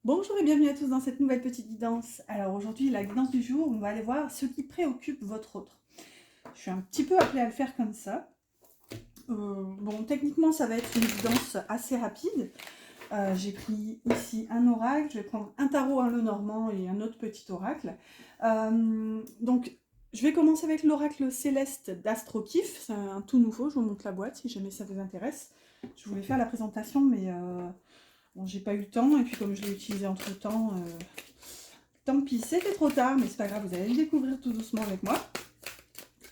Bonjour et bienvenue à tous dans cette nouvelle petite guidance. Alors aujourd'hui, la guidance du jour, on va aller voir ce qui préoccupe votre autre. Je suis un petit peu appelée à le faire comme ça. Bon, techniquement, ça va être une guidance assez rapide. J'ai pris ici un oracle, je vais prendre un tarot, un Lenormand et un autre petit oracle. Donc, je vais commencer avec l'oracle céleste d'Astrokif. C'est un tout nouveau, je vous montre la boîte si jamais ça vous intéresse. Je voulais faire la présentation, mais bon, j'ai pas eu le temps, et puis comme je l'ai utilisé entre temps, tant pis, c'était trop tard, mais c'est pas grave, vous allez le découvrir tout doucement avec moi.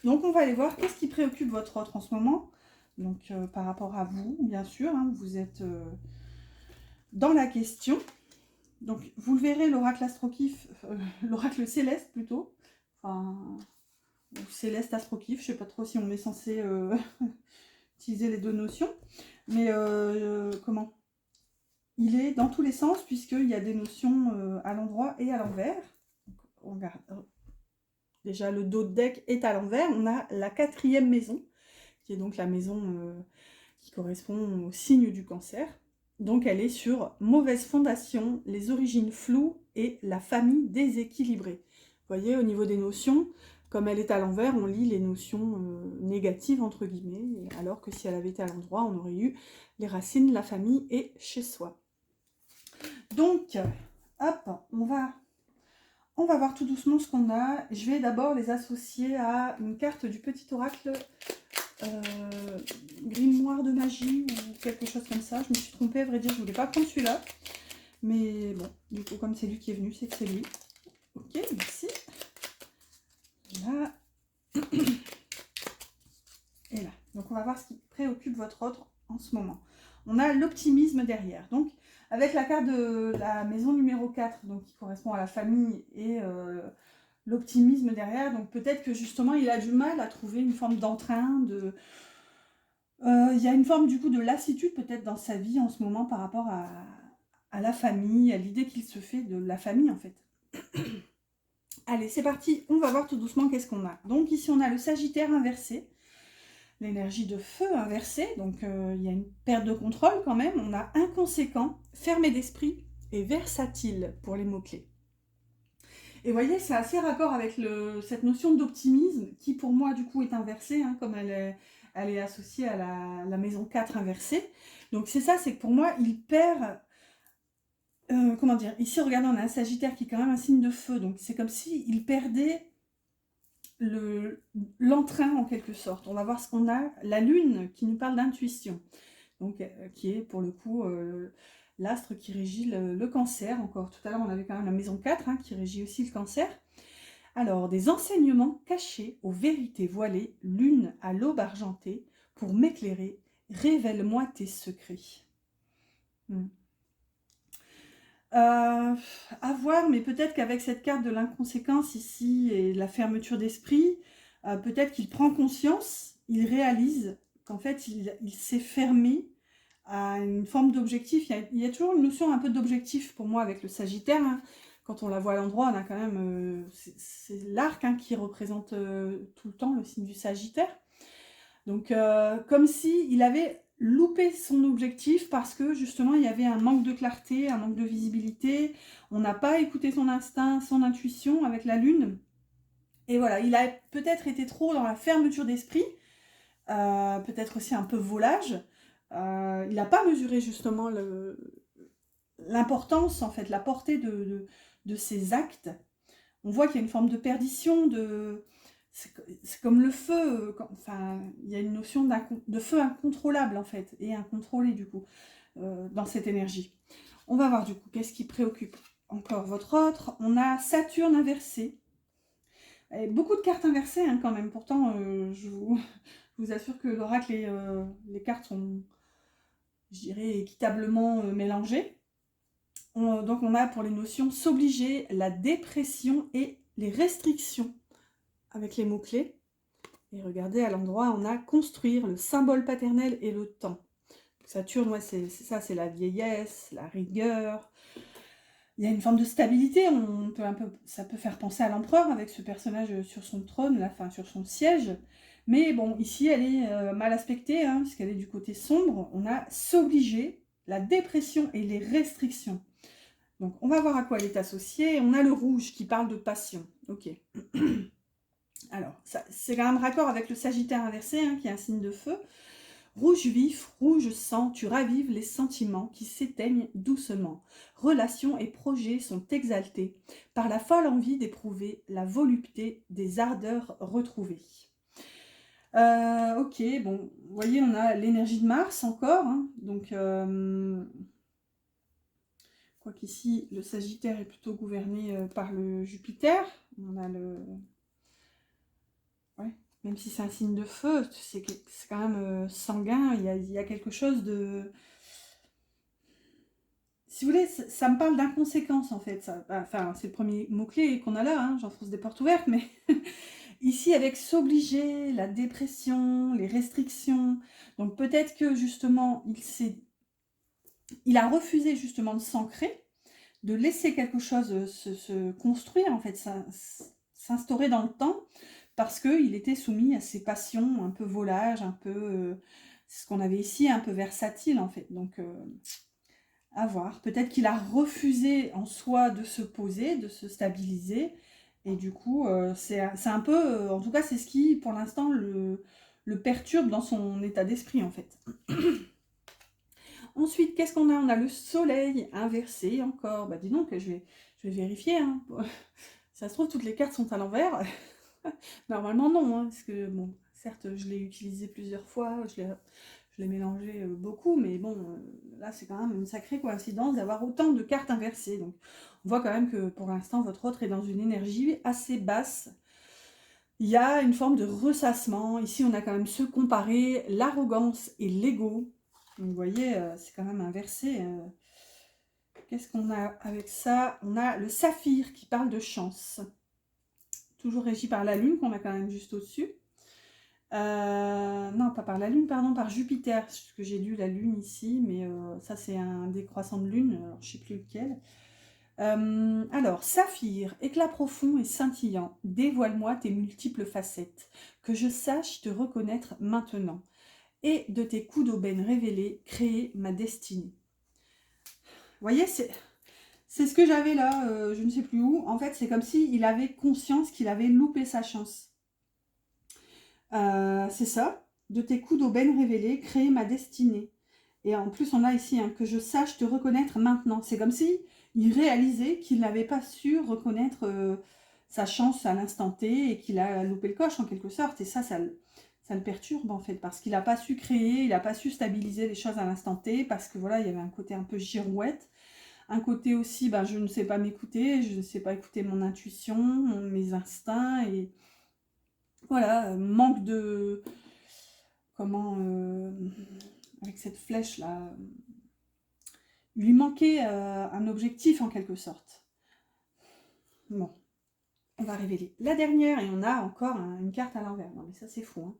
Donc on va aller voir qu'est-ce qui préoccupe votre autre en ce moment. Donc par rapport à vous, bien sûr, hein, vous êtes dans la question. Donc vous le verrez, l'oracle astrokif, l'oracle céleste plutôt, enfin, ou céleste astrokif, je sais pas trop si on est censé utiliser les deux notions, mais comment il est dans tous les sens, puisqu'il y a des notions à l'endroit et à l'envers. On regarde. Déjà, le dos de deck est à l'envers. On a la 4e maison, qui est donc la maison qui correspond au signe du cancer. Donc, elle est sur mauvaise fondation, les origines floues et la famille déséquilibrée. Vous voyez, au niveau des notions, comme elle est à l'envers, on lit les notions négatives, entre guillemets, alors que si elle avait été à l'endroit, on aurait eu les racines, la famille et chez soi. Donc, hop, on va voir tout doucement ce qu'on a. Je vais d'abord les associer à une carte du petit oracle grimoire de magie ou quelque chose comme ça. Je me suis trompée, à vrai dire, je voulais pas prendre celui-là. Mais bon, du coup, comme c'est lui qui est venu, c'est que c'est lui. Ok, merci. Là. Et là. Donc on va voir ce qui préoccupe votre autre en ce moment. On a l'optimisme derrière. Donc, avec la carte de la maison numéro 4, donc qui correspond à la famille, et l'optimisme derrière, donc peut-être que justement il a du mal à trouver une forme d'entrain, il y a une forme du coup de lassitude peut-être dans sa vie en ce moment par rapport à la famille, à l'idée qu'il se fait de la famille en fait. Allez, c'est parti, on va voir tout doucement qu'est-ce qu'on a. Donc ici on a le Sagittaire inversé, l'énergie de feu inversée, donc il y a une perte de contrôle quand même. On a inconséquent, fermé d'esprit et versatile pour les mots-clés. Et vous voyez, c'est assez raccord avec cette notion d'optimisme qui pour moi du coup est inversée, hein, comme elle est associée à la maison 4 inversée. Donc c'est ça, c'est que pour moi il perd, comment dire, ici regardez on a un Sagittaire qui est quand même un signe de feu, donc c'est comme s'il perdait l'entrain en quelque sorte. On va voir ce qu'on a, la lune qui nous parle d'intuition, donc qui est pour le coup l'astre qui régit le cancer. Encore tout à l'heure on avait quand même la maison 4 hein, qui régit aussi le cancer. Alors, des enseignements cachés aux vérités voilées, lune à l'aube argentée, pour m'éclairer, révèle-moi tes secrets. À voir, mais peut-être qu'avec cette carte de l'inconséquence ici et de la fermeture d'esprit, peut-être qu'il prend conscience, il réalise qu'en fait il s'est fermé à une forme d'objectif. Il y a toujours une notion un peu d'objectif pour moi avec le Sagittaire, hein. Quand on la voit à l'endroit, on a quand même... c'est l'arc hein, qui représente tout le temps le signe du Sagittaire. Donc, comme si il avait loupé son objectif parce que justement il y avait un manque de clarté, un manque de visibilité. On n'a pas écouté son instinct, son intuition avec la lune. Et voilà, il a peut-être été trop dans la fermeture d'esprit, peut-être aussi un peu volage. Il n'a pas mesuré justement l'importance, en fait, la portée de ses actes. On voit qu'il y a une forme de perdition, c'est comme le feu, enfin, il y a une notion de feu incontrôlable en fait, et incontrôlé du coup, dans cette énergie. On va voir du coup, qu'est-ce qui préoccupe encore votre autre. On a Saturne inversé. Et beaucoup de cartes inversées hein, quand même, pourtant je vous assure que l'oracle et les cartes sont, je dirais, équitablement mélangées. Donc on a pour les notions s'obliger, la dépression et les restrictions avec les mots-clés. Et regardez, à l'endroit, on a construire, le symbole paternel et le temps. Saturne, ouais, c'est ça, c'est la vieillesse, la rigueur. Il y a une forme de stabilité, ça peut faire penser à l'empereur avec ce personnage sur son trône, là, enfin sur son siège. Mais bon, ici, elle est mal aspectée, hein, puisqu'elle est du côté sombre. On a s'obliger, la dépression et les restrictions. Donc, on va voir à quoi elle est associée. On a le rouge qui parle de passion. Ok. Alors, c'est quand même raccord avec le Sagittaire inversé, hein, qui est un signe de feu. Rouge vif, rouge sang, tu ravives les sentiments qui s'éteignent doucement. Relations et projets sont exaltés par la folle envie d'éprouver la volupté des ardeurs retrouvées. Ok, bon, vous voyez, on a l'énergie de Mars encore, hein, donc... quoiqu'ici, le Sagittaire est plutôt gouverné par le Jupiter. On a le... Ouais. Même si c'est un signe de feu, c'est quand même sanguin. Il y a quelque chose de... Si vous voulez, ça me parle d'inconséquence, en fait. Ça. Enfin, c'est le premier mot-clé qu'on a là. Hein. J'enfonce des portes ouvertes, mais... Ici, avec s'obliger, la dépression, les restrictions. Donc, peut-être que, justement, il a refusé, justement, de s'ancrer, de laisser quelque chose se construire, en fait, s'instaurer dans le temps, parce qu'il était soumis à ses passions un peu volages, un peu, ce qu'on avait ici, un peu versatile, en fait. Donc, à voir. Peut-être qu'il a refusé en soi de se poser, de se stabiliser, et du coup, c'est un peu, en tout cas, c'est ce qui, pour l'instant, le perturbe dans son état d'esprit, en fait. Ensuite, qu'est-ce qu'on a? On a le soleil inversé encore. Bah dis donc, je vais vérifier. Hein. Ça se trouve, toutes les cartes sont à l'envers. Normalement, non. Hein, parce que, bon, certes, je l'ai utilisé plusieurs fois. Je l'ai mélangé beaucoup. Mais bon, là, c'est quand même une sacrée coïncidence d'avoir autant de cartes inversées. Donc, on voit quand même que, pour l'instant, votre autre est dans une énergie assez basse. Il y a une forme de ressassement. Ici, on a quand même se comparer l'arrogance et l'ego. Vous voyez, c'est quand même inversé. Qu'est-ce qu'on a avec ça? On a le saphir qui parle de chance. Toujours régi par la lune, qu'on a quand même juste au-dessus. Non, pas par la lune, pardon, par Jupiter. Parce que j'ai lu la lune ici, mais ça c'est un décroissant de lune, alors, je ne sais plus lequel. Alors, saphir, éclat profond et scintillant, dévoile-moi tes multiples facettes, que je sache te reconnaître maintenant, et de tes coups d'aubaine révélés, créer ma destinée. Vous voyez, c'est ce que j'avais là, je ne sais plus où. En fait, c'est comme s'il avait conscience qu'il avait loupé sa chance. C'est ça, de tes coups d'aubaine révélés, créer ma destinée. Et en plus, on a ici, hein, que je sache te reconnaître maintenant. C'est comme si il réalisait qu'il n'avait pas su reconnaître sa chance à l'instant T et qu'il a loupé le coche en quelque sorte. Et ça le perturbe en fait, parce qu'il n'a pas su créer, il n'a pas su stabiliser les choses à l'instant T, parce que voilà, il y avait un côté un peu girouette. Un côté aussi, ben, je ne sais pas m'écouter, je ne sais pas écouter mon intuition, mes instincts, et voilà, manque de... Comment... avec cette flèche-là, lui manquait un objectif en quelque sorte. Bon, on va révéler la dernière, et on a encore une carte à l'envers. Non mais ça c'est fou. Hein.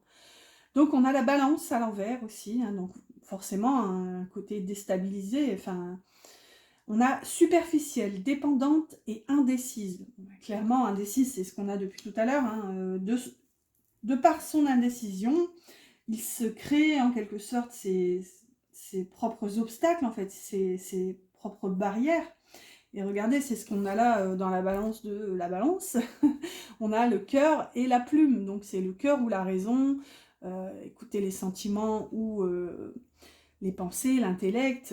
Donc on a la balance à l'envers aussi, hein, donc forcément un côté déstabilisé, enfin... On a superficielle, dépendante et indécise. Clairement, indécise, c'est ce qu'on a depuis tout à l'heure. Hein. De par son indécision, il se crée en quelque sorte ses propres obstacles, en fait, ses propres barrières. Et regardez, c'est ce qu'on a là dans la balance de la balance. On a le cœur et la plume. Donc c'est le cœur ou la raison, écouter les sentiments ou les pensées, l'intellect.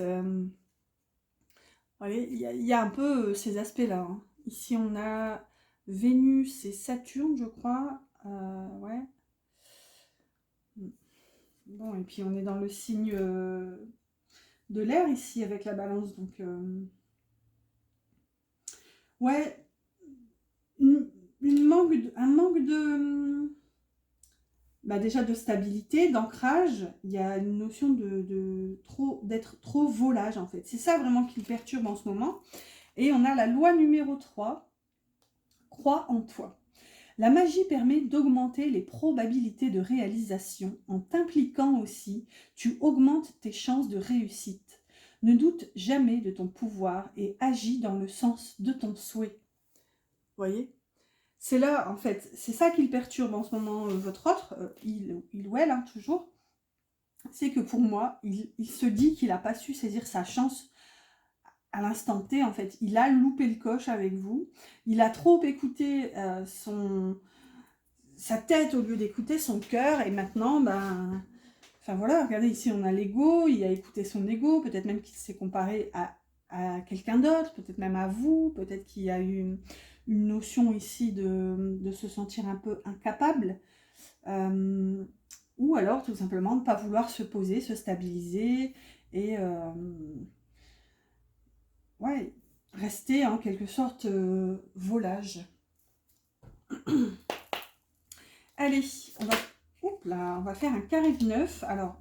Il y a un peu ces aspects-là. Hein. Ici, on a Vénus et Saturne, je crois. Ouais. Bon, et puis on est dans le signe de l'air ici, avec la balance. Donc, ouais, un manque de... Bah déjà de stabilité, d'ancrage. Il y a une notion d'être trop volage, en fait. C'est ça vraiment qui le perturbe en ce moment. Et on a la loi numéro 3, crois en toi. La magie permet d'augmenter les probabilités de réalisation. En t'impliquant aussi, tu augmentes tes chances de réussite. Ne doute jamais de ton pouvoir et agis dans le sens de ton souhait. Vous voyez? C'est là, en fait, c'est ça qui le perturbe en ce moment, votre autre, il ou elle, hein, toujours. C'est que pour moi, il se dit qu'il n'a pas su saisir sa chance à l'instant T, en fait. Il a loupé le coche avec vous. Il a trop écouté sa tête au lieu d'écouter son cœur. Et maintenant, ben... Enfin voilà, regardez, ici on a l'ego. Il a écouté son ego. Peut-être même qu'il s'est comparé à quelqu'un d'autre. Peut-être même à vous. Peut-être qu'il y a eu une notion ici de se sentir un peu incapable. Ou alors tout simplement de ne pas vouloir se poser, se stabiliser et ouais, rester en quelque sorte volage. Allez, on va faire un carré de 9. Alors,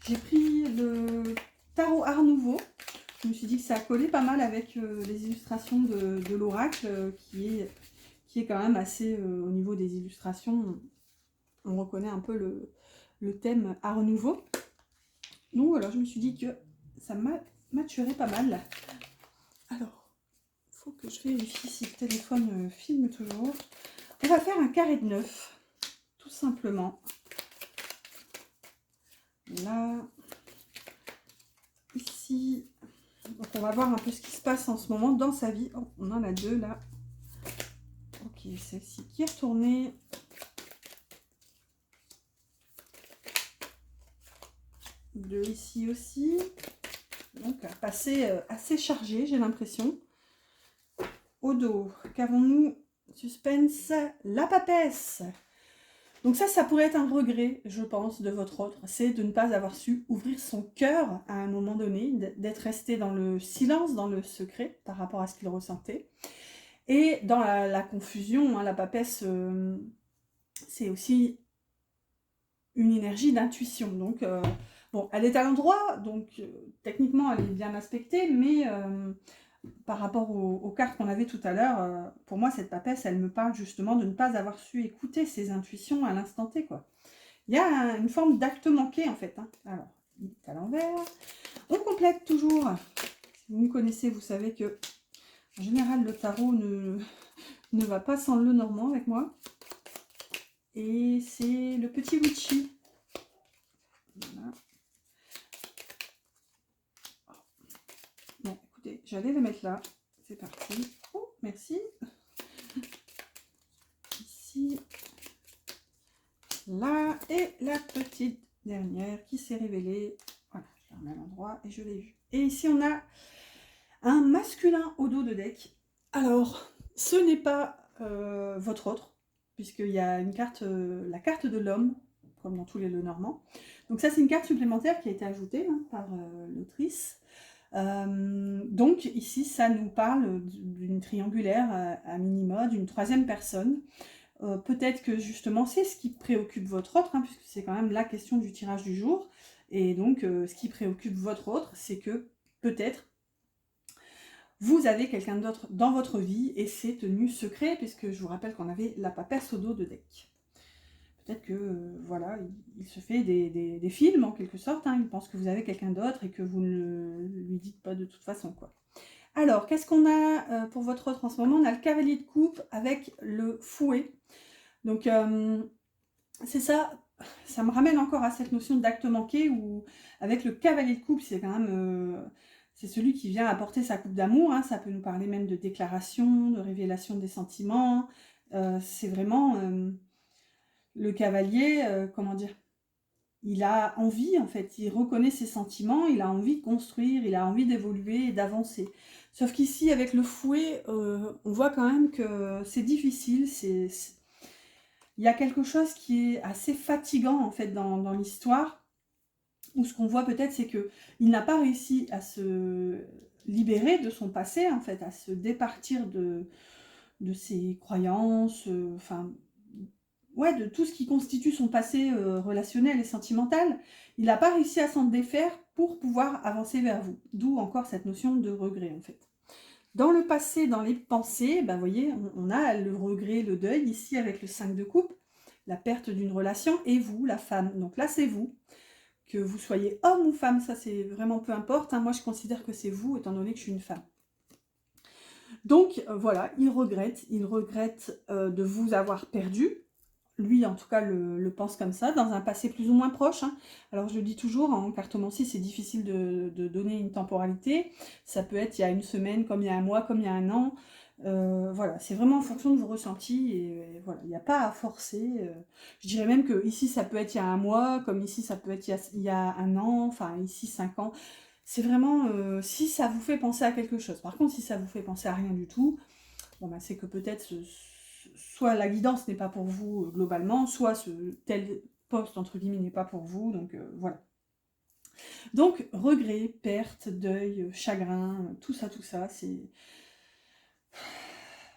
j'ai pris le tarot Art Nouveau. Je me suis dit que ça collait pas mal avec les illustrations de l'oracle, qui est quand même assez, au niveau des illustrations, on reconnaît un peu le thème Art Nouveau. Donc voilà, je me suis dit que ça m'a maturé pas mal. Alors, il faut que je vérifie si le téléphone filme toujours. On va faire un carré de 9, tout simplement. Là, ici. Donc on va voir un peu ce qui se passe en ce moment dans sa vie. Oh, on en a deux là. Ok, celle-ci qui est retournée. Deux ici aussi. Donc passé assez chargé, j'ai l'impression. Au dos, qu'avons-nous? Suspense, la papesse. Donc ça pourrait être un regret, je pense, de votre autre. C'est de ne pas avoir su ouvrir son cœur à un moment donné, d'être resté dans le silence, dans le secret, par rapport à ce qu'il ressentait. Et dans la confusion, hein, la papesse, c'est aussi une énergie d'intuition. Donc, bon, elle est à l'endroit, donc techniquement, elle est bien aspectée, mais par rapport aux cartes qu'on avait tout à l'heure, pour moi, cette papesse, elle me parle justement de ne pas avoir su écouter ses intuitions à l'instant T, quoi. Il y a une forme d'acte manqué, en fait. Hein. Alors, il est à l'envers. On complète toujours. Si vous me connaissez, vous savez que, en général, le tarot ne va pas sans le normand avec moi. Et c'est le petit Witchy. Voilà. Bon, écoutez, j'allais le mettre là. C'est parti. Oh, merci. Ici. Là. Et la petite dernière qui s'est révélée. Voilà, je la remets à l'endroit et je l'ai vue. Et ici, on a un masculin au dos de deck. Alors, ce n'est pas votre autre, puisqu'il y a une carte, la carte de l'homme, comme dans tous les Lenormand. Donc ça, c'est une carte supplémentaire qui a été ajoutée hein, par l'autrice. Donc ici, ça nous parle d'une triangulaire à minima, d'une troisième personne. Peut-être que justement, c'est ce qui préoccupe votre autre, hein, puisque c'est quand même la question du tirage du jour. Et donc, ce qui préoccupe votre autre, c'est que peut-être vous avez quelqu'un d'autre dans votre vie et c'est tenu secret, puisque je vous rappelle qu'on avait la papesse au dos de deck. Peut-être que, voilà, il se fait des films, en quelque sorte. Hein. Il pense que vous avez quelqu'un d'autre et que vous ne lui dites pas de toute façon, quoi. Alors, qu'est-ce qu'on a pour votre autre en ce moment? On a le cavalier de coupe avec le fouet. Donc, c'est ça me ramène encore à cette notion d'acte manqué, où avec le cavalier de coupe, c'est quand même... c'est celui qui vient apporter sa coupe d'amour. Hein. Ça peut nous parler même de déclaration, de révélation des sentiments. C'est vraiment... le cavalier, comment dire, il a envie, en fait, il reconnaît ses sentiments, il a envie de construire, il a envie d'évoluer et d'avancer. Sauf qu'ici, avec le fouet, on voit quand même que c'est difficile, il y a quelque chose qui est assez fatigant, en fait, dans l'histoire, où ce qu'on voit peut-être, c'est qu'il n'a pas réussi à se libérer de son passé, en fait, à se départir de ses croyances, enfin... ouais, de tout ce qui constitue son passé relationnel et sentimental, il n'a pas réussi à s'en défaire pour pouvoir avancer vers vous. D'où encore cette notion de regret, en fait. Dans le passé, dans les pensées, ben, vous voyez, on a le regret, le deuil, ici avec le 5 de coupe, la perte d'une relation, et vous, la femme. Donc là, c'est vous. Que vous soyez homme ou femme, ça c'est vraiment peu importe. Hein. Moi, je considère que c'est vous, étant donné que je suis une femme. Donc, voilà, il regrette de vous avoir perdu. lui, en tout cas, le pense comme ça, dans un passé plus ou moins proche, hein. Alors, je le dis toujours, en cartomancie, c'est difficile de donner une temporalité. Ça peut être il y a une semaine, comme il y a un mois, comme il y a un an. Voilà, c'est vraiment en fonction de vos ressentis. Et voilà, il n'y a pas à forcer. Je dirais même que ici, ça peut être il y a un mois, comme ici, ça peut être il y a un an, enfin, ici, 5 ans. C'est vraiment si ça vous fait penser à quelque chose. Par contre, si ça vous fait penser à rien du tout, bon, bah, c'est que peut-être soit la guidance n'est pas pour vous globalement, soit ce tel poste entre guillemets n'est pas pour vous. Donc voilà. Donc regret, perte, deuil, chagrin, tout ça, c'est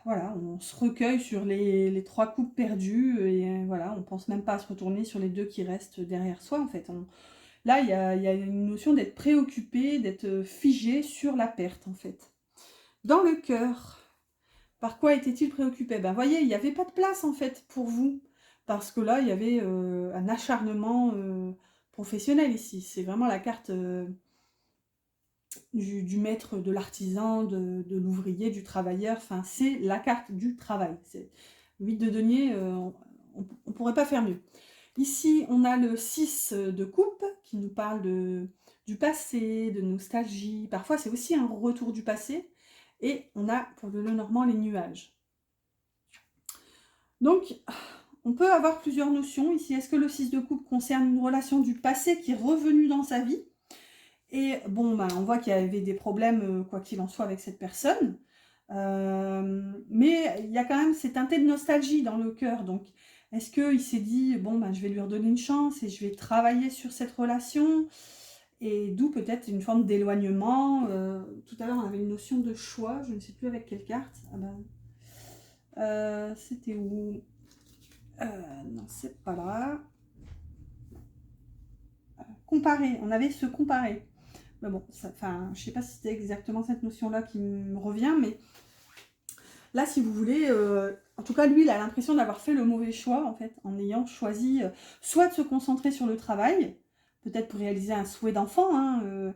voilà, on se recueille sur les 3 coupes perdues et voilà, on pense même pas à se retourner sur les 2 qui restent derrière soi en fait. Là, il y a une notion d'être préoccupé, d'être figé sur la perte en fait. Dans le cœur, par quoi était-il préoccupé? Ben, voyez, il n'y avait pas de place, en fait, pour vous. Parce que là, il y avait un acharnement professionnel ici. C'est vraiment la carte du maître, de l'artisan, de l'ouvrier, du travailleur. Enfin, c'est la carte du travail. C'est le 8 de denier, on ne pourrait pas faire mieux. Ici, on a le 6 de coupe qui nous parle du passé, de nostalgie. Parfois, c'est aussi un retour du passé. Et on a, pour le Lenormand, les nuages. Donc, on peut avoir plusieurs notions ici. Est-ce que le 6 de coupe concerne une relation du passé qui est revenue dans sa vie? Et bon, ben, on voit qu'il y avait des problèmes, quoi qu'il en soit, avec cette personne. Mais il y a quand même c'est teinté de nostalgie dans le cœur. Donc, est-ce qu'il s'est dit, bon, ben, je vais lui redonner une chance et je vais travailler sur cette relation? Et d'où peut-être une forme d'éloignement. Tout à l'heure, on avait une notion de choix. Je ne sais plus avec quelle carte. Ah ben, c'était où? Non, c'est pas là. Comparer, on avait se comparer. Mais bon, enfin, je sais pas si c'était exactement cette notion-là qui me revient, mais là, si vous voulez, en tout cas, lui, il a l'impression d'avoir fait le mauvais choix, en fait, en ayant choisi soit de se concentrer sur le travail, peut-être pour réaliser un souhait d'enfant, hein,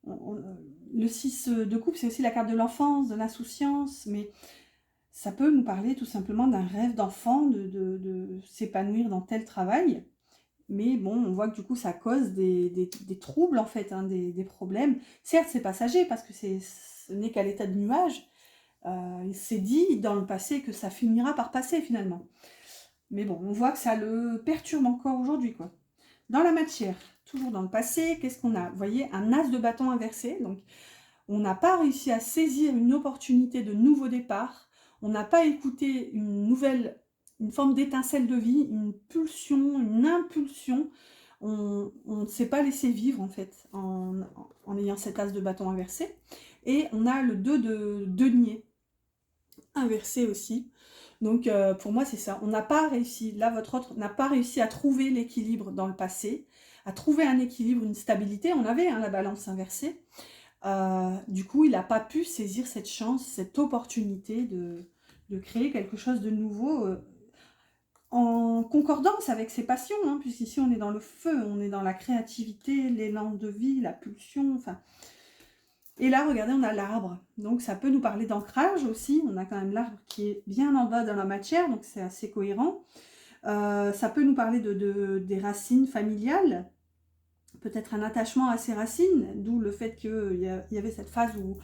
le 6 de coupe, c'est aussi la carte de l'enfance, de l'insouciance, mais ça peut nous parler tout simplement d'un rêve d'enfant, de s'épanouir dans tel travail. Mais bon, on voit que du coup, ça cause des troubles, en fait, hein, des problèmes. Certes, c'est passager, parce que ce n'est qu'à l'état de nuage. Il s'est dit dans le passé que ça finira par passer, finalement. Mais bon, on voit que ça le perturbe encore aujourd'hui, quoi. Dans la matière, toujours dans le passé, qu'est-ce qu'on a? Vous voyez, un as de bâton inversé. Donc, on n'a pas réussi à saisir une opportunité de nouveau départ. On n'a pas écouté une forme d'étincelle de vie, une pulsion, une impulsion. On ne s'est pas laissé vivre, en fait, en ayant cet as de bâton inversé. Et on a le 2 de denier inversé aussi. Donc, pour moi, c'est ça. On n'a pas réussi, là, votre autre n'a pas réussi à trouver l'équilibre dans le passé, à trouver un équilibre, une stabilité. On avait la balance inversée. Du coup, il n'a pas pu saisir cette chance, cette opportunité de créer quelque chose de nouveau en concordance avec ses passions, hein, puisqu'ici on est dans le feu, on est dans la créativité, l'élan de vie, la pulsion, enfin. Et là, regardez, on a l'arbre. Donc, ça peut nous parler d'ancrage aussi. On a quand même l'arbre qui est bien en bas dans la matière, donc c'est assez cohérent. Ça peut nous parler des racines familiales, peut-être un attachement à ses racines, d'où le fait qu'il y avait cette phase où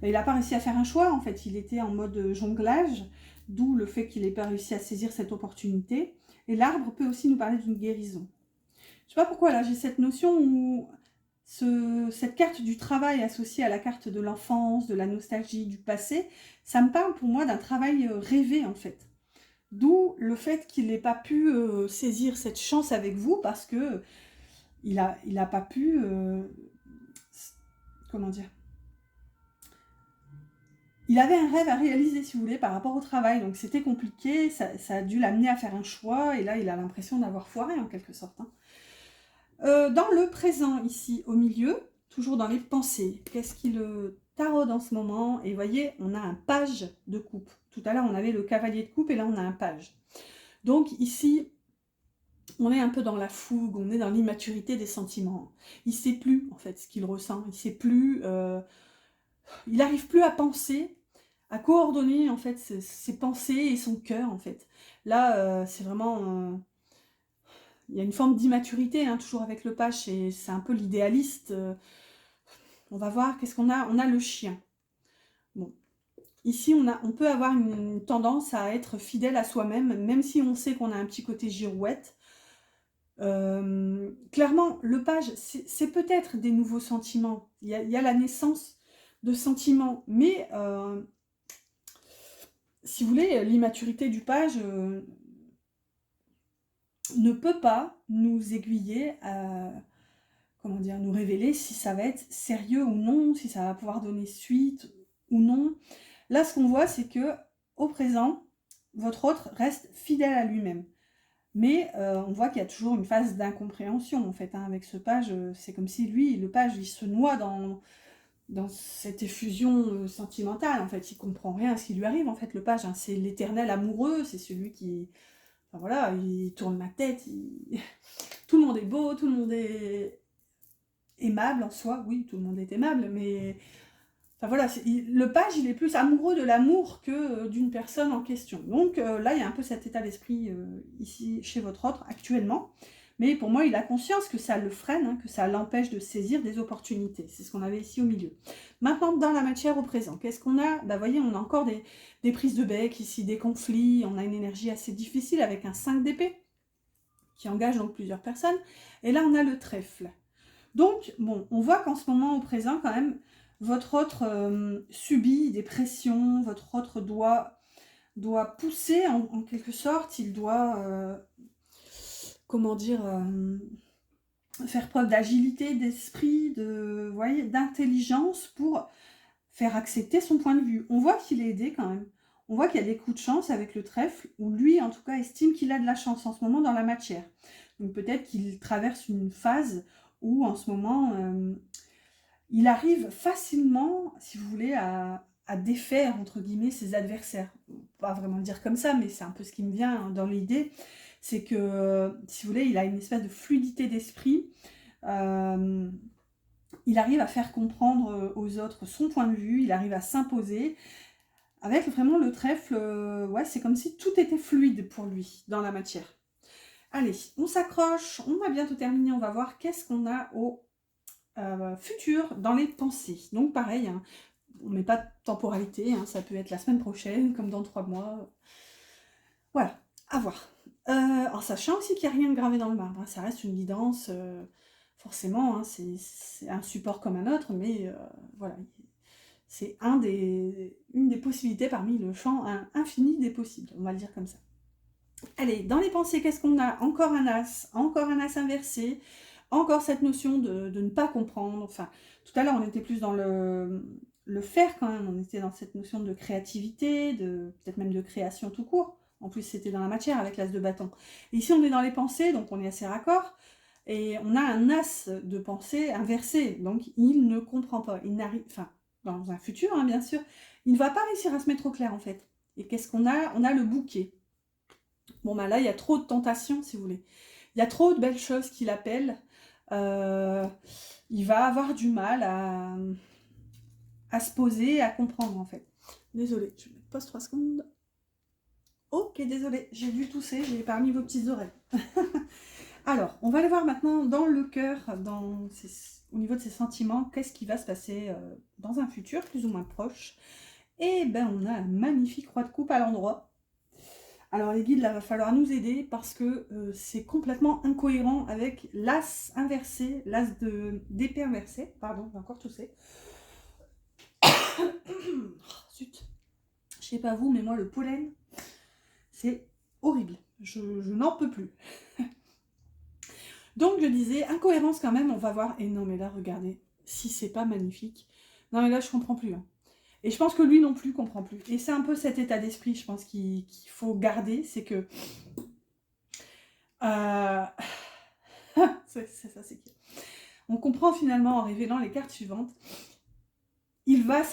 il n'a pas réussi à faire un choix, en fait, il était en mode jonglage, d'où le fait qu'il n'ait pas réussi à saisir cette opportunité. Et l'arbre peut aussi nous parler d'une guérison. Je ne sais pas pourquoi, là, j'ai cette notion où cette carte du travail associée à la carte de l'enfance, de la nostalgie, du passé, ça me parle pour moi d'un travail rêvé, en fait. D'où le fait qu'il n'ait pas pu saisir cette chance avec vous parce que il a pas pu... comment dire? Il avait un rêve à réaliser, si vous voulez, par rapport au travail. Donc c'était compliqué, ça a dû l'amener à faire un choix. Et là, il a l'impression d'avoir foiré, en quelque sorte. Hein. Dans le présent, ici, au milieu, toujours dans les pensées, qu'est-ce qui le taraude en ce moment? Et vous voyez, on a un page de coupe. Tout à l'heure, on avait le cavalier de coupe et là, on a un page. Donc ici, on est un peu dans la fougue, on est dans l'immaturité des sentiments. Il ne sait plus, en fait, ce qu'il ressent. Il sait plus... il n'arrive plus à penser à coordonner en fait ses pensées et son cœur en fait. Là, c'est vraiment, il y a une forme d'immaturité, hein, toujours avec le page, c'est un peu l'idéaliste. On va voir, qu'est-ce qu'on a? On a le chien. Bon, ici on peut avoir une tendance à être fidèle à soi-même, même si on sait qu'on a un petit côté girouette. Clairement, le page, c'est peut-être des nouveaux sentiments. Il y a la naissance de sentiments, mais si vous voulez, l'immaturité du page ne peut pas nous aiguiller à, comment dire, nous révéler si ça va être sérieux ou non, si ça va pouvoir donner suite ou non. Là, ce qu'on voit, c'est que au présent, votre autre reste fidèle à lui-même. Mais on voit qu'il y a toujours une phase d'incompréhension, en fait, hein, avec ce page. C'est comme si lui, le page, il se noie dans cette effusion sentimentale, en fait. Il comprend rien à ce qui lui arrive, en fait, le page. Hein. C'est l'éternel amoureux, c'est celui qui... Enfin, voilà, il tourne la tête, tout le monde est beau, tout le monde est aimable en soi. Oui, tout le monde est aimable, mais... Enfin voilà, le page, il est plus amoureux de l'amour que d'une personne en question. Donc là, il y a un peu cet état d'esprit ici chez votre autre actuellement. Mais pour moi, il a conscience que ça le freine, hein, que ça l'empêche de saisir des opportunités. C'est ce qu'on avait ici au milieu. Maintenant, dans la matière au présent, qu'est-ce qu'on a? Bah, voyez, on a encore des prises de bec ici, des conflits. On a une énergie assez difficile avec un 5 d'épée qui engage donc plusieurs personnes. Et là, on a le trèfle. Donc, bon, on voit qu'en ce moment, au présent, quand même, votre autre subit des pressions, votre autre doit pousser en quelque sorte, il doit, comment dire, faire preuve d'agilité, d'esprit, vous voyez, d'intelligence pour faire accepter son point de vue. On voit qu'il est aidé quand même. On voit qu'il y a des coups de chance avec le trèfle, où lui, en tout cas, estime qu'il a de la chance en ce moment dans la matière. Donc peut-être qu'il traverse une phase où, en ce moment, il arrive facilement, si vous voulez, à défaire, entre guillemets, ses adversaires. Pas vraiment le dire comme ça, mais c'est un peu ce qui me vient dans l'idée. C'est que, si vous voulez, il a une espèce de fluidité d'esprit. Il arrive à faire comprendre aux autres son point de vue, il arrive à s'imposer. Avec vraiment le trèfle, ouais, c'est comme si tout était fluide pour lui dans la matière. Allez, on s'accroche, on a bientôt terminé, on va voir qu'est-ce qu'on a au futur dans les pensées. Donc pareil, hein, on ne met pas de temporalité, hein, ça peut être la semaine prochaine, comme dans 3 mois. Voilà, à voir. En sachant aussi qu'il n'y a rien de gravé dans le marbre, hein, ça reste une guidance, forcément, hein, c'est un support comme un autre, mais voilà, c'est une des possibilités parmi le champ infini des possibles, on va le dire comme ça. Allez, dans les pensées, qu'est-ce qu'on a? Encore un as inversé, encore cette notion de ne pas comprendre. Enfin, tout à l'heure, on était plus dans le faire quand même, on était dans cette notion de créativité, peut-être même de création tout court. En plus, c'était dans la matière avec l'as de bâton. Et ici, on est dans les pensées, donc on est assez raccord. Et on a un as de pensée inversé, donc il ne comprend pas. Il n'arrive, enfin, dans un futur, hein, bien sûr, il ne va pas réussir à se mettre au clair, en fait. Et qu'est-ce qu'on a? On a le bouquet. Bon, bah là, il y a trop de tentations, si vous voulez. Il y a trop de belles choses qui l'appellent. Il va avoir du mal à se poser, à comprendre, en fait. Désolée, je me pose 3 secondes. Ok, désolée, j'ai dû tousser, j'ai épargné vos petites oreilles. Alors, on va aller voir maintenant dans le cœur, au niveau de ses sentiments, qu'est-ce qui va se passer dans un futur plus ou moins proche. Et ben, on a un magnifique roi de coupe à l'endroit. Alors les guides, là, va falloir nous aider parce que c'est complètement incohérent avec l'as inversé, l'as d'épée inversé. Pardon, j'ai encore toussé. Oh, zut. Je sais pas vous, mais moi, le pollen, c'est horrible. Je n'en peux plus. Donc je disais, incohérence quand même, on va voir. Et non, mais là, regardez, si c'est pas magnifique. Non, mais là, je comprends plus. Hein. Et je pense que lui non plus comprend plus. Et c'est un peu cet état d'esprit, je pense, qu'il faut garder. C'est que... c'est ça, c'est clair. On comprend finalement en révélant les cartes suivantes. Il va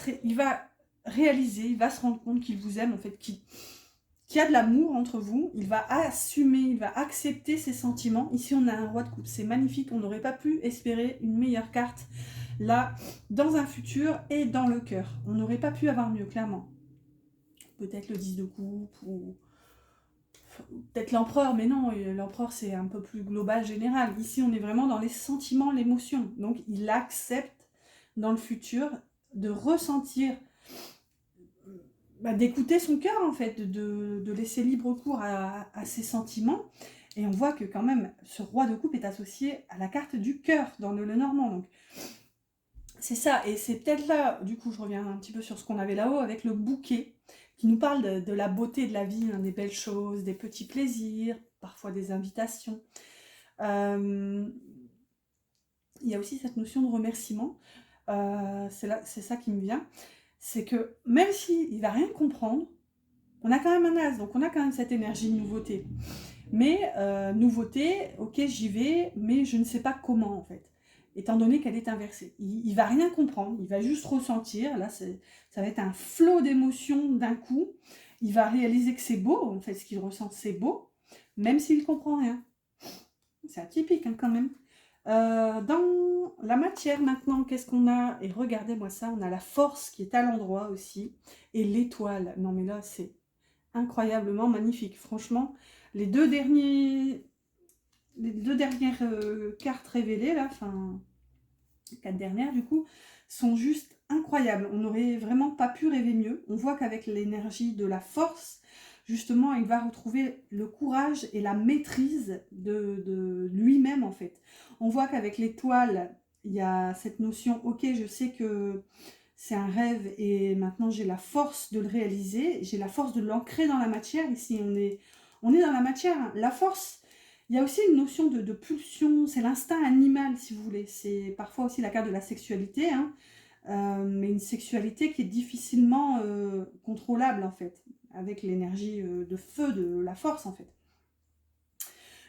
réaliser, il va se rendre compte qu'il vous aime, en fait, qu'il y a de l'amour entre vous. Il va assumer, il va accepter ses sentiments. Ici, on a un roi de coupe. C'est magnifique. On n'aurait pas pu espérer une meilleure carte là, dans un futur et dans le cœur. On n'aurait pas pu avoir mieux, clairement. peut-être le 10 de coupe, ou peut-être l'empereur, mais non, l'empereur c'est un peu plus global, général. Ici on est vraiment dans les sentiments, l'émotion. Donc il accepte dans le futur de ressentir, d'écouter son cœur en fait, de laisser libre cours à ses sentiments. Et on voit que quand même ce roi de coupe est associé à la carte du cœur dans le Lenormand. Donc c'est ça, et c'est peut-être là, du coup je reviens un petit peu sur ce qu'on avait là-haut avec le bouquet, qui nous parle de la beauté de la vie, hein, des belles choses, des petits plaisirs, parfois des invitations. Il y a aussi cette notion de remerciement, c'est ça qui me vient, c'est que même s'il ne va rien comprendre, on a quand même un as, donc on a quand même cette énergie de nouveauté. Mais nouveauté, ok j'y vais, mais je ne sais pas comment en fait, étant donné qu'elle est inversée. Il va rien comprendre, il va juste ressentir, là ça va être un flot d'émotions d'un coup, il va réaliser que c'est beau, en fait ce qu'il ressent c'est beau, même s'il ne comprend rien. C'est atypique hein, quand même. Dans la matière maintenant, qu'est-ce qu'on a? Et regardez-moi ça, on a la force qui est à l'endroit aussi, et l'étoile. Non mais là c'est incroyablement magnifique, franchement. Les deux dernières cartes révélées, là, enfin, les 4 dernières du coup, sont juste incroyables. On n'aurait vraiment pas pu rêver mieux. On voit qu'avec l'énergie de la force, justement, il va retrouver le courage et la maîtrise de lui-même, en fait. On voit qu'avec l'étoile, il y a cette notion, ok, je sais que c'est un rêve et maintenant j'ai la force de le réaliser, j'ai la force de l'ancrer dans la matière. Ici, on est dans la matière, hein. La force, il y a aussi une notion de pulsion, c'est l'instinct animal, si vous voulez. C'est parfois aussi la carte de la sexualité, hein, mais une sexualité qui est difficilement contrôlable, en fait, avec l'énergie de feu de la force, en fait.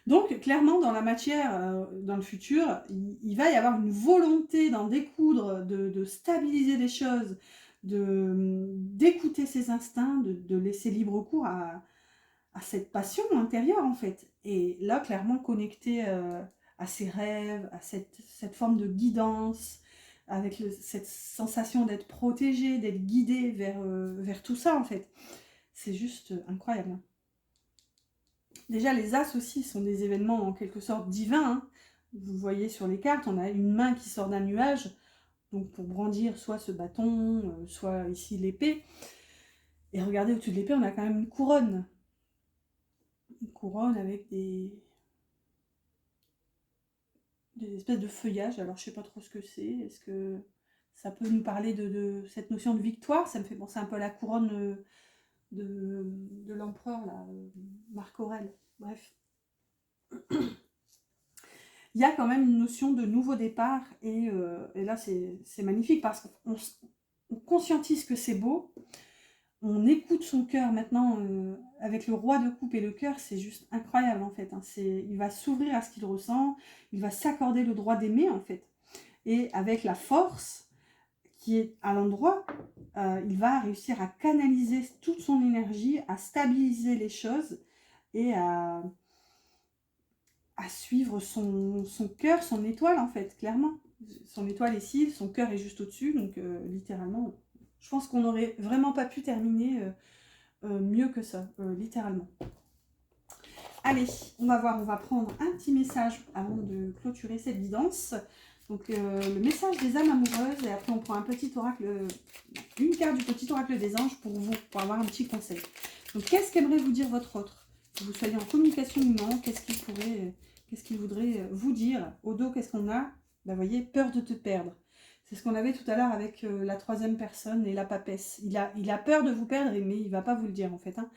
Donc, clairement, dans la matière, dans le futur, il va y avoir une volonté d'en découdre, de stabiliser les choses, d'écouter ses instincts, de laisser libre cours à cette passion intérieure, en fait. Et là, clairement, connecté à ses rêves, à cette forme de guidance, avec cette sensation d'être protégé, d'être guidé vers tout ça, en fait. C'est juste incroyable. Déjà, les as aussi sont des événements en quelque sorte divins, hein. Vous voyez sur les cartes, on a une main qui sort d'un nuage, donc pour brandir soit ce bâton, soit ici l'épée. Et regardez au-dessus de l'épée, on a quand même une couronne. Une couronne avec des espèces de feuillages. Alors je sais pas trop ce que c'est. Est-ce que ça peut nous parler de cette notion de victoire? Ça me fait penser un peu à la couronne de l'empereur, là, Marc Aurèle. Bref. Il y a quand même une notion de nouveau départ, et là c'est magnifique parce qu'on conscientise que c'est beau, on écoute son cœur maintenant, avec le roi de coupe et le cœur, c'est juste incroyable en fait, hein. Il va s'ouvrir à ce qu'il ressent, il va s'accorder le droit d'aimer en fait, et avec la force qui est à l'endroit, il va réussir à canaliser toute son énergie, à stabiliser les choses et à suivre son cœur, son étoile en fait, clairement. Son étoile est ici, son cœur est juste au-dessus, donc littéralement, je pense qu'on n'aurait vraiment pas pu terminer mieux que ça, littéralement. Allez, on va voir, on va prendre un petit message avant de clôturer cette guidance. Donc le message des âmes amoureuses, et après on prend un petit oracle, une carte du petit oracle des anges pour vous, pour avoir un petit conseil. Donc qu'est-ce qu'aimerait vous dire votre autre? Que vous soyez en communication ou non, qu'est-ce qu'il voudrait vous dire? Au dos, qu'est-ce qu'on a? Vous voyez, peur de te perdre. C'est ce qu'on avait tout à l'heure avec la troisième personne et la papesse. Il a peur de vous perdre, mais il ne va pas vous le dire en fait, hein.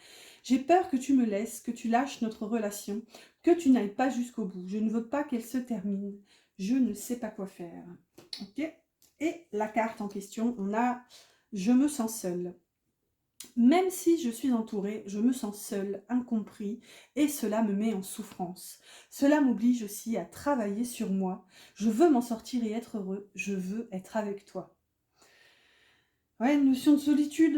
J'ai peur que tu me laisses, que tu lâches notre relation, que tu n'ailles pas jusqu'au bout. Je ne veux pas qu'elle se termine. Je ne sais pas quoi faire. Ok. Et la carte en question, on a « Je me sens seule ». Même si je suis entourée, je me sens seule, incompris, et cela me met en souffrance. Cela m'oblige aussi à travailler sur moi. Je veux m'en sortir et être heureux. Je veux être avec toi. Ouais, une notion de solitude.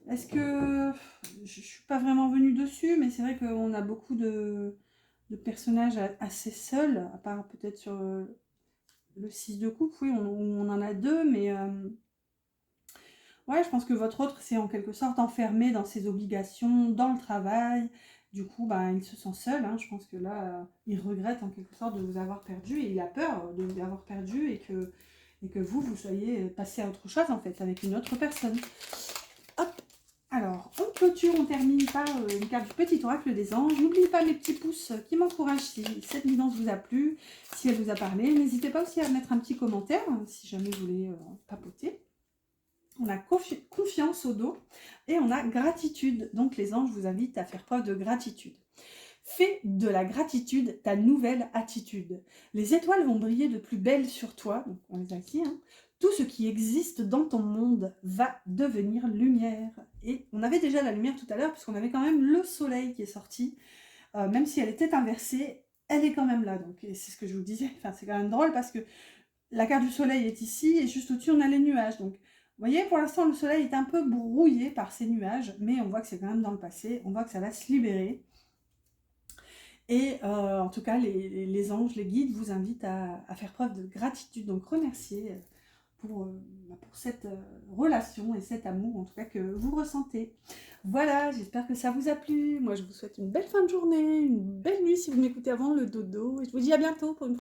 Est-ce que... Je ne suis pas vraiment venue dessus, mais c'est vrai qu'on a beaucoup de personnages assez seuls, à part peut-être sur le 6 de coupe, oui, on en a deux, mais... Ouais, je pense que votre autre s'est en quelque sorte enfermé dans ses obligations, dans le travail. Du coup, bah, il se sent seul, hein. Je pense que là, il regrette en quelque sorte de vous avoir perdu et il a peur de vous avoir perdu et que vous soyez passé à autre chose en fait, avec une autre personne. Hop. Alors, on clôture, on termine par une carte du petit oracle des anges. N'oubliez pas mes petits pouces qui m'encouragent si cette guidance vous a plu, si elle vous a parlé. N'hésitez pas aussi à mettre un petit commentaire si jamais vous voulez papoter. On a confiance au dos et on a gratitude. Donc les anges vous invitent à faire preuve de gratitude. Fais de la gratitude ta nouvelle attitude. Les étoiles vont briller de plus belle sur toi. Donc on les a ici, hein. Tout ce qui existe dans ton monde va devenir lumière. Et on avait déjà la lumière tout à l'heure, puisqu'on avait quand même le soleil qui est sorti. Même si elle était inversée, elle est quand même là. Donc c'est ce que je vous disais. Enfin, c'est quand même drôle parce que la carte du soleil est ici et juste au-dessus, on a les nuages. Donc, vous voyez, pour l'instant, le soleil est un peu brouillé par ces nuages, mais on voit que c'est quand même dans le passé. On voit que ça va se libérer. Et en tout cas, les anges, les guides vous invitent à faire preuve de gratitude. Donc, remercier pour cette relation et cet amour, en tout cas, que vous ressentez. Voilà, j'espère que ça vous a plu. Moi, je vous souhaite une belle fin de journée, une belle nuit si vous m'écoutez avant le dodo. Et je vous dis à bientôt pour une